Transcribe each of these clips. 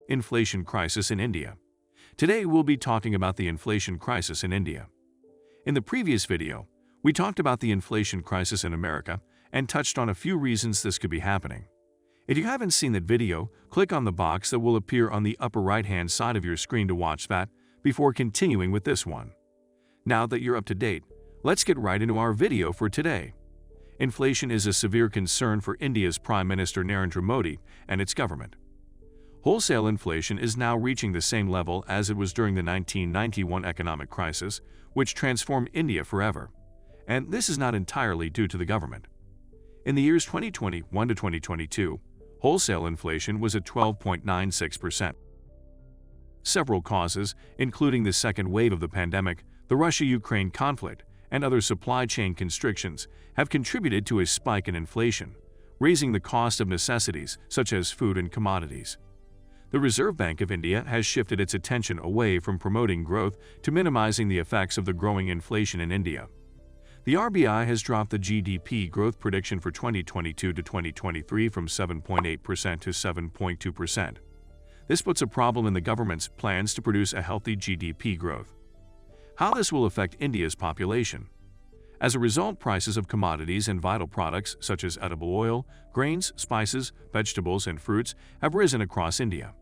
Inflation crisis in India. Today we'll be talking about the inflation crisis in India. In the previous video, we talked about the inflation crisis in America and touched on a few reasons this could be happening. If you haven't seen that video, click on the box that will appear on the upper right-hand side of your screen to watch that before continuing with this one. Now that you're up to date, let's get right into our video for today. Inflation is a severe concern for India's Prime Minister Narendra Modi and its government. Wholesale inflation is now reaching the same level as it was during the 1991 economic crisis, which transformed India forever. And this is not entirely due to the government. In the years 2021 to 2022, wholesale inflation was at 12.96%. Several causes, including the second wave of the pandemic, the Russia-Ukraine conflict, and other supply chain constrictions, have contributed to a spike in inflation, raising the cost of necessities such as food and commodities. The Reserve Bank of India has shifted its attention away from promoting growth to minimizing the effects of the growing inflation in India. The RBI has dropped the GDP growth prediction for 2022 to 2023 from 7.8% to 7.2%. This puts a problem in the government's plans to produce a healthy GDP growth. How this will affect India's population? As a result, prices of commodities and vital products such as edible oil, grains, spices, vegetables, and fruits have risen across India.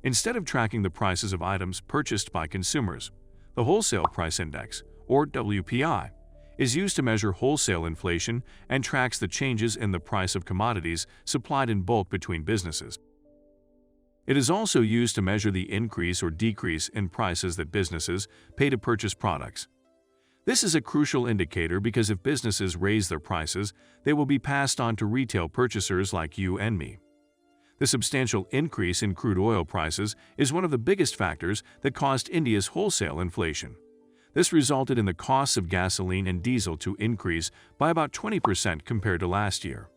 Instead of tracking the prices of items purchased by consumers, the Wholesale Price Index, or WPI, is used to measure wholesale inflation and tracks the changes in the price of commodities supplied in bulk between businesses. It is also used to measure the increase or decrease in prices that businesses pay to purchase products. This is a crucial indicator because if businesses raise their prices, they will be passed on to retail purchasers like you and me. The substantial increase in crude oil prices is one of the biggest factors that caused India's wholesale inflation. This resulted in the costs of gasoline and diesel to increase by about 20% compared to last year.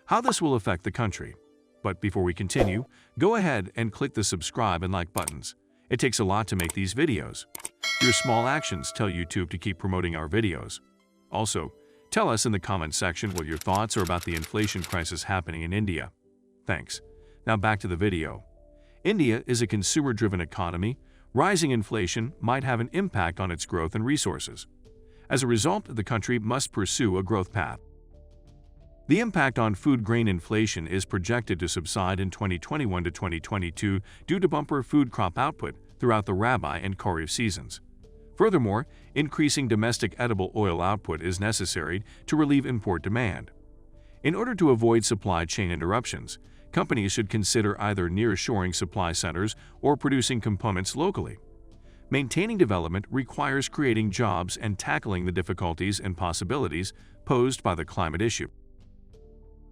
How this will affect the country? But before we continue, go ahead and click the subscribe and like buttons. It takes a lot to make these videos. Your small actions tell YouTube to keep promoting our videos. Also, tell us in the comment section what your thoughts are about the inflation crisis happening in India. Thanks. Now back to the video. India is a consumer-driven economy. Rising inflation might have an impact on its growth and resources. As a result, the country must pursue a growth path. The impact on food grain inflation is projected to subside in 2021 to 2022 due to bumper food crop output throughout the Rabi and Kharif seasons. Furthermore, increasing domestic edible oil output is necessary to relieve import demand. In order to avoid supply chain interruptions, companies should consider either nearshoring supply centers or producing components locally. Maintaining development requires creating jobs and tackling the difficulties and possibilities posed by the climate issue.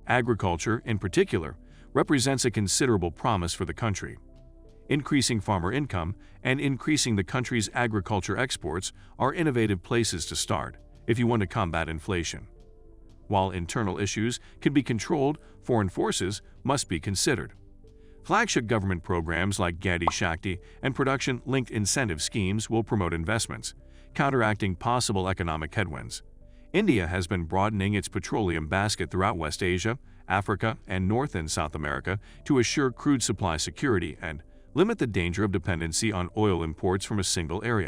Agriculture, in particular, represents a considerable promise for the country. Increasing farmer income and increasing the country's agriculture exports are innovative places to start if you want to combat inflation. While internal issues can be controlled, foreign forces must be considered. Flagship government programs like Gati Shakti and production-linked incentive schemes will promote investments, counteracting possible economic headwinds. India has been broadening its petroleum basket throughout West Asia, Africa, and North and South America to assure crude supply security and limit the danger of dependency on oil imports from a single area.